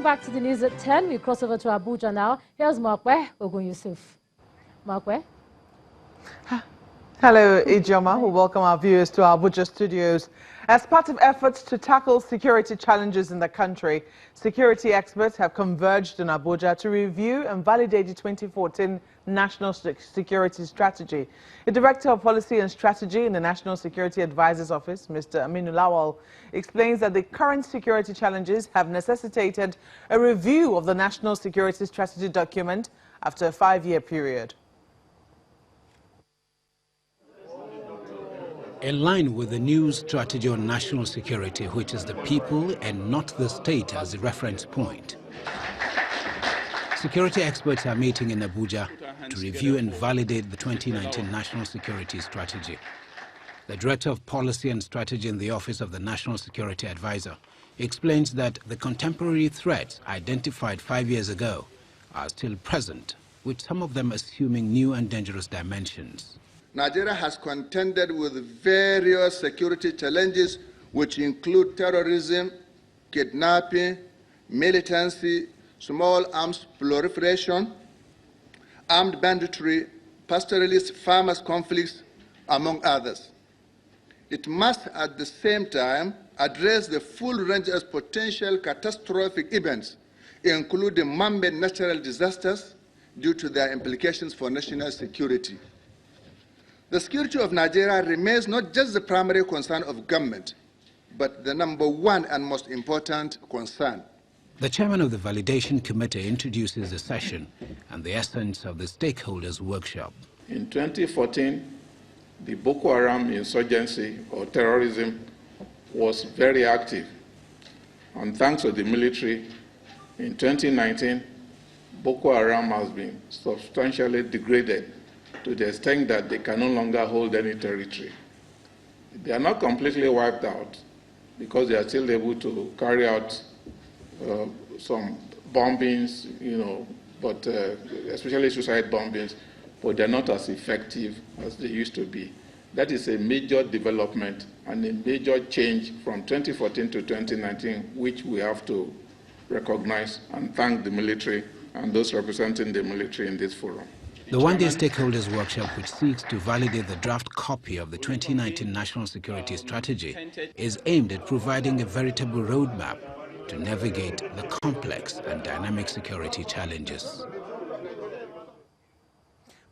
Welcome back to the news at 10. We cross over to Abuja now. Here's Markwe Ogun Yusuf. Markwe. Hello, Ijoma. We welcome our viewers to our Abuja studios. As part of efforts to tackle security challenges in the country, security experts have converged in Abuja to review and validate the 2014 National Security Strategy. The Director of Policy and Strategy in the National Security Advisor's Office, Mr. Aminu Lawal, explains that the current security challenges have necessitated a review of the National Security Strategy document after a 5-year period. In line with the new strategy on national security, which is the people and not the state as the reference point, security experts are meeting in Abuja to review and validate the 2019 National Security Strategy. The Director of Policy and Strategy in the Office of the National Security Advisor explains that the contemporary threats identified 5 years ago are still present, with some of them assuming new and dangerous dimensions. Nigeria has contended with various security challenges, which include terrorism, kidnapping, militancy, small arms proliferation, armed banditry, pastoralist farmers' conflicts, among others. It must, at the same time, address the full range of potential catastrophic events, including man-made natural disasters, due to their implications for national security. The security of Nigeria remains not just the primary concern of government, but the #1 and most important concern. The chairman of the Validation Committee introduces the session and the essence of the stakeholders' workshop. In 2014, the Boko Haram insurgency or terrorism was very active. And thanks to the military, in 2019, Boko Haram has been substantially degraded to the extent that they can no longer hold any territory. They are not completely wiped out because they are still able to carry out some bombings, but especially suicide bombings, but they're not as effective as they used to be. That is a major development and a major change from 2014 to 2019, which we have to recognize and thank the military and those representing the military in this forum. The one-day stakeholders workshop, which seeks to validate the draft copy of the 2019 National Security Strategy, is aimed at providing a veritable roadmap to navigate the complex and dynamic security challenges.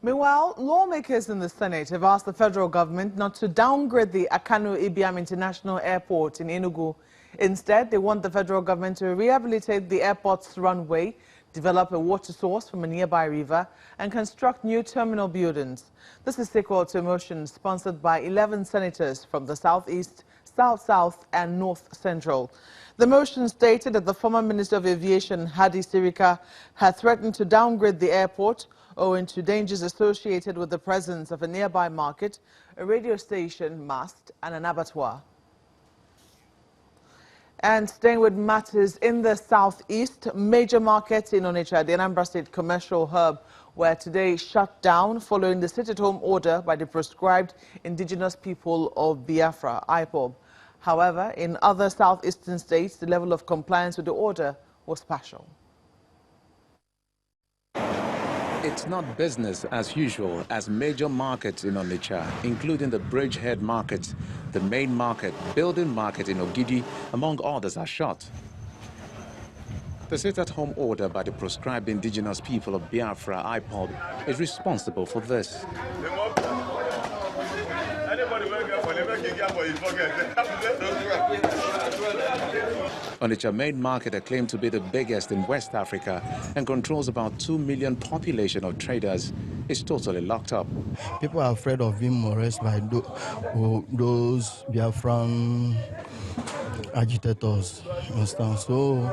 Meanwhile, lawmakers in the Senate have asked the federal government not to downgrade the Akanu Ibiam International Airport in Enugu. Instead, they want the federal government to rehabilitate the airport's runway, develop a water source from a nearby river, and construct new terminal buildings. This is sequel to a motion sponsored by 11 senators from the Southeast, South-South, and North Central. The motion stated that the former Minister of Aviation, Hadi Sirika, had threatened to downgrade the airport owing to dangers associated with the presence of a nearby market, a radio station, mast, and an abattoir. And staying with matters in the southeast, major markets in Onitsha, the Anambra State commercial hub, were today shut down following the sit-at-home order by the proscribed indigenous people of Biafra, IPOB. However, in other southeastern states, the level of compliance with the order was partial. It's not business as usual as major markets in Onitsha, including the Bridgehead Market, the main market, building market in Ogidi, among others, are shut. The sit-at-home order by the proscribed indigenous people of Biafra, IPOB, is responsible for this. Onitsha main market, acclaimed to be the biggest in West Africa and controls about 2 million population of traders, is totally locked up. People are afraid of being molested by those Biafran agitators, understand? So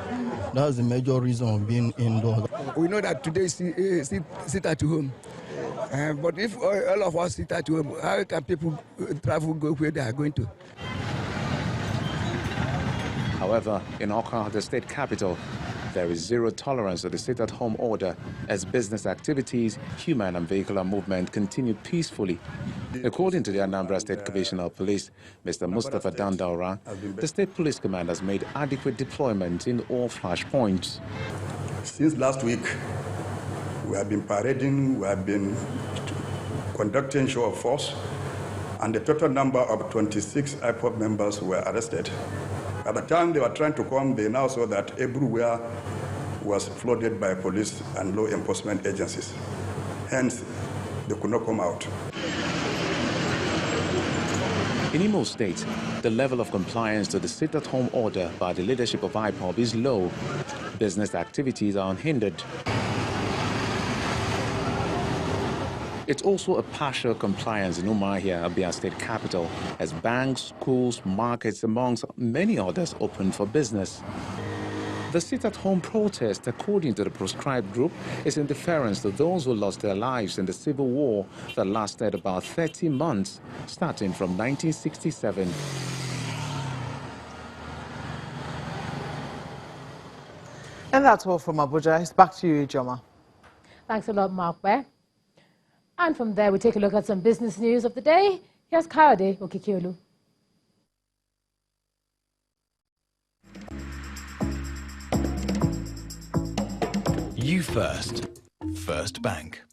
that's the major reason of being indoors. We know that today sit at home. But if all of us sit at home, how can people travel, go where they are going to? However, in Awka, the state capital, there is zero tolerance to the sit-at-home order as business activities, human and vehicular movement continue peacefully. According to the Anambra State Commissioner of Police, Mr. Mustafa Dandaura, the State Police Command has made adequate deployment in all flashpoints. Since last week, we have been parading, we have been conducting show of force, and the total number of 26 IPOB members were arrested. At the time they were trying to come, they now saw that everywhere was flooded by police and law enforcement agencies. Hence, they could not come out. In Imo State, the level of compliance to the sit-at-home order by the leadership of IPOB is low. Business activities are unhindered. It's also a partial compliance in Umuahia, Abia State capital, as banks, schools, markets, amongst many others, open for business. The sit-at-home protest, according to the proscribed group, is in deference to those who lost their lives in the civil war that lasted about 30 months, starting from 1967. And that's all from Abuja. It's back to you, Joma. Thanks a lot, Mark. And from there, we take a look at some business news of the day. Here's Kayode Okikiolu. You First. First Bank.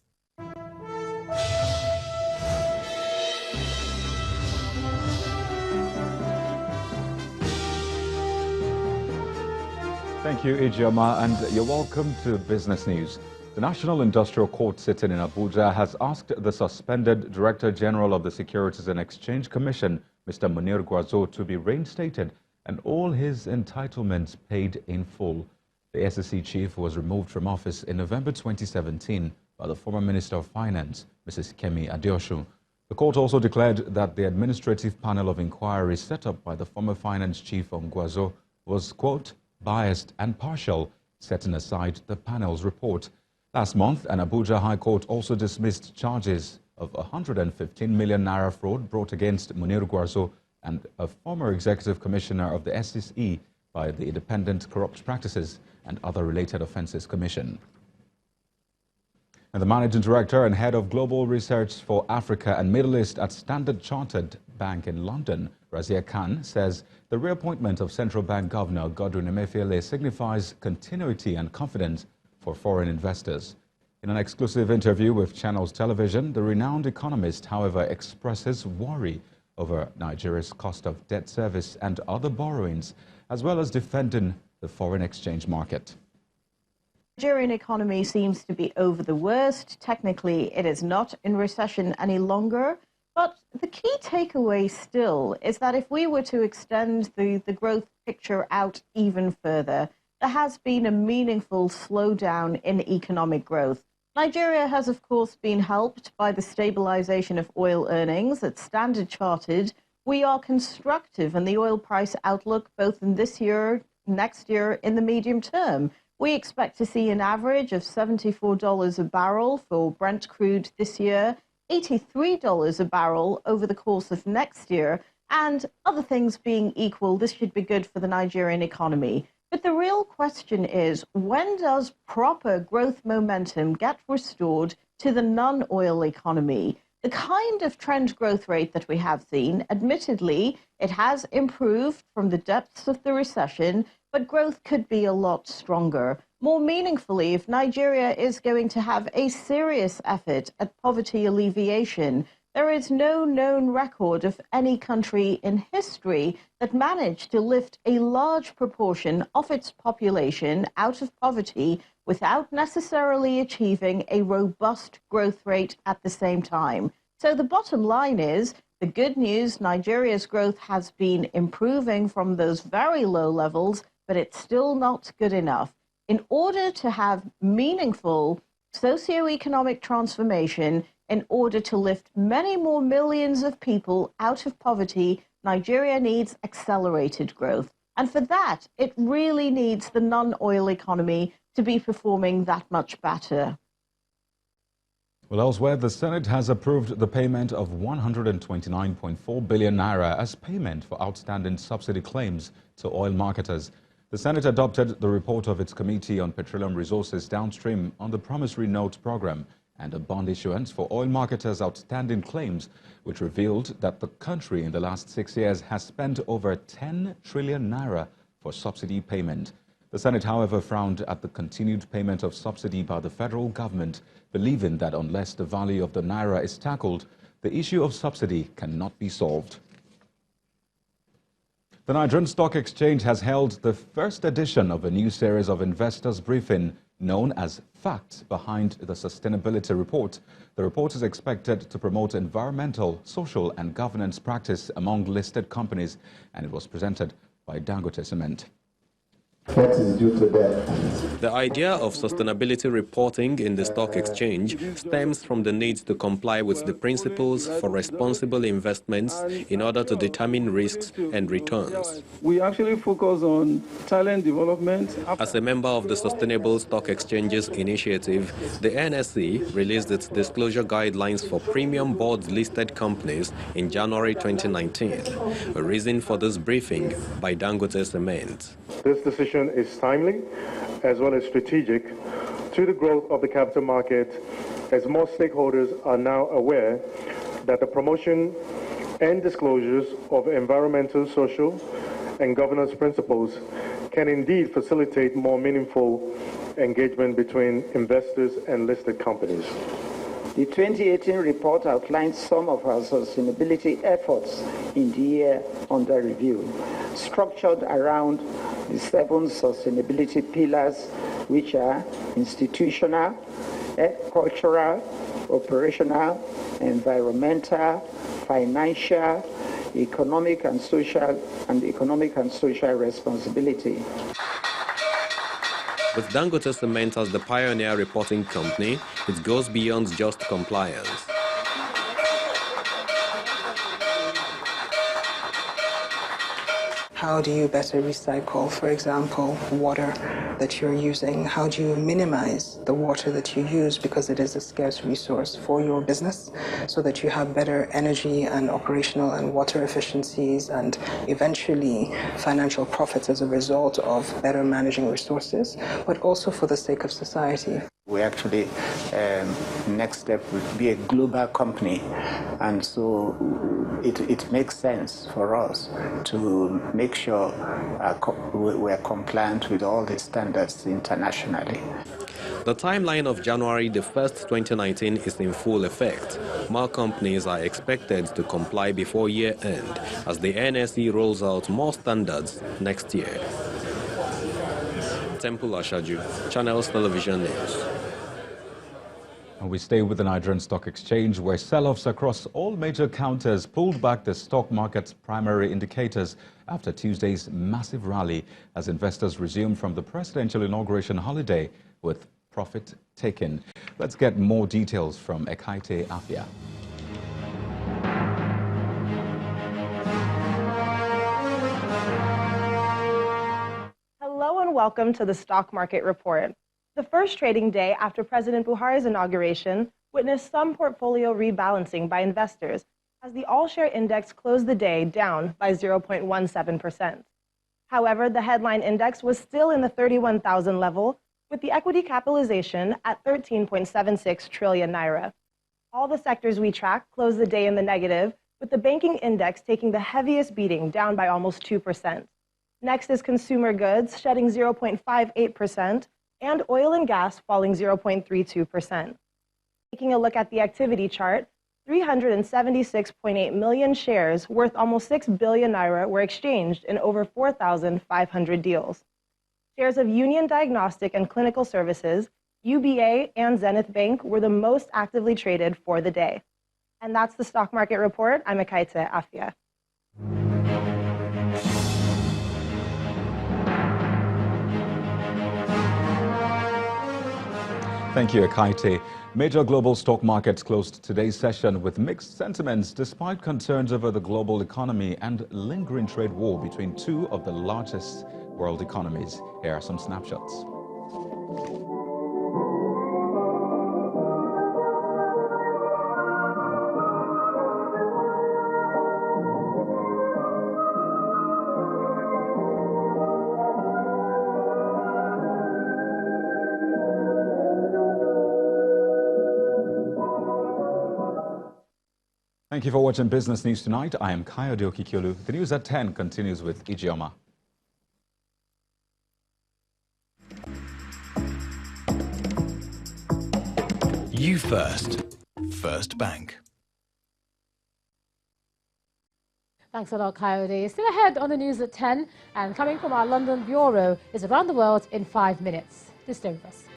Thank you, Ijoma, and you're welcome to Business News. The National Industrial Court sitting in Abuja has asked the suspended Director General of the Securities and Exchange Commission, Mr. Munir Gwarzo, to be reinstated and all his entitlements paid in full. The SEC chief was removed from office in November 2017 by the former Minister of Finance, Mrs. Kemi Adeosun. The court also declared that the administrative panel of inquiry set up by the former finance chief on Gwarzo was, quote, biased and partial, setting aside the panel's report. Last month, an Abuja High Court also dismissed charges of 115 million naira fraud brought against Munir Gwarzo and a former executive commissioner of the SEC by the Independent Corrupt Practices and Other Related Offences Commission. And the managing director and head of global research for Africa and Middle East at Standard Chartered Bank in London, Razia Khan, says the reappointment of Central Bank Governor Godwin Emefiele signifies continuity and confidence for foreign investors. In an exclusive interview with Channels Television, the renowned economist, however, expresses worry over Nigeria's cost of debt service and other borrowings, as well as defending the foreign exchange market. The Nigerian economy seems to be over the worst. Technically, it is not in recession any longer. But the key takeaway still is that if we were to extend the growth picture out even further, there has been a meaningful slowdown in economic growth. Nigeria has, of course, been helped by the stabilization of oil earnings. At Standard Chartered, we are constructive in the oil price outlook both in this year, next year, in the medium term. We expect to see an average of $74 a barrel for Brent crude this year, $83 a barrel over the course of next year, and other things being equal, this should be good for the Nigerian economy. But the real question is, when does proper growth momentum get restored to the non-oil economy? The kind of trend growth rate that we have seen, admittedly, it has improved from the depths of the recession, but growth could be a lot stronger. More meaningfully, if Nigeria is going to have a serious effort at poverty alleviation, there is no known record of any country in history that managed to lift a large proportion of its population out of poverty without necessarily achieving a robust growth rate at the same time. So the bottom line is, the good news, Nigeria's growth has been improving from those very low levels, but it's still not good enough. In order to have meaningful socioeconomic transformation, in order to lift many more millions of people out of poverty, Nigeria needs accelerated growth. And for that, it really needs the non-oil economy to be performing that much better. Well, elsewhere, the Senate has approved the payment of 129.4 billion naira as payment for outstanding subsidy claims to oil marketers. The Senate adopted the report of its Committee on Petroleum Resources Downstream on the promissory note program and a bond issuance for oil marketers' outstanding claims, which revealed that the country in the last 6 years has spent over 10 trillion naira for subsidy payment. The Senate, however, frowned at the continued payment of subsidy by the federal government, believing that unless the value of the naira is tackled, the issue of subsidy cannot be solved. The Nigerian Stock Exchange has held the first edition of a new series of investors' briefing known as Facts Behind the Sustainability Report. The report is expected to promote environmental, social and governance practice among listed companies, and it was presented by Dangote Cement. What is due to them? The idea of sustainability reporting in the stock exchange stems from the need to comply with the principles for responsible investments in order to determine risks and returns. We actually focus on talent development. As a member of the Sustainable Stock Exchanges Initiative, the NSE released its disclosure guidelines for premium board listed companies in January 2019. A reason for this briefing by Dangote Cement. This decision is timely as well as strategic to the growth of the capital market, as more stakeholders are now aware that the promotion and disclosures of environmental, social, and governance principles can indeed facilitate more meaningful engagement between investors and listed companies. The 2018 report outlines some of our sustainability efforts in the year under review, structured around the 7 sustainability pillars, which are institutional, cultural, operational, environmental, financial, economic and social responsibility. With Dangote Cement as the pioneer reporting company, it goes beyond just compliance. How do you better recycle, for example, water that you're using? How do you minimize the water that you use, because it is a scarce resource for your business, so that you have better energy and operational and water efficiencies and eventually financial profits as a result of better managing resources, but also for the sake of society? We actually, next step would be a global company, and so it makes sense for us to make sure we are compliant with all the standards internationally. The timeline of January the 1st, 2019 is in full effect. More companies are expected to comply before year end as the NSE rolls out more standards next year. Temple Ashaju, Channels Television News. And we stay with the Nigerian Stock Exchange, where sell-offs across all major counters pulled back the stock market's primary indicators after Tuesday's massive rally as investors resumed from the presidential inauguration holiday with profit taken. Let's get more details from Ekaite Afia. Hello and welcome to the Stock Market Report. The first trading day after President Buhari's inauguration witnessed some portfolio rebalancing by investors as the all-share index closed the day down by 0.17%. However, the headline index was still in the 31,000 level, with the equity capitalization at 13.76 trillion naira. All the sectors we track closed the day in the negative, with the banking index taking the heaviest beating, down by almost 2%. Next is consumer goods, shedding 0.58%, and oil and gas falling 0.32%. Taking a look at the activity chart, 376.8 million shares worth almost 6 billion naira were exchanged in over 4,500 deals. Shares of Union Diagnostic and Clinical Services, UBA, and Zenith Bank were the most actively traded for the day. And that's the Stock Market Report. I'm Ekaite Afia. Thank you, Ekaite. Major global stock markets closed today's session with mixed sentiments despite concerns over the global economy and lingering trade war between two of the largest world economies. Here are some snapshots. Thank you for watching Business News Tonight. I am Kayode Okikiolu. The news at 10 continues with Ijeoma. You First. First Bank. Thanks a lot, Coyote. Still ahead on the news at 10, and coming from our London bureau is Around the World in 5 minutes. Just stay with us.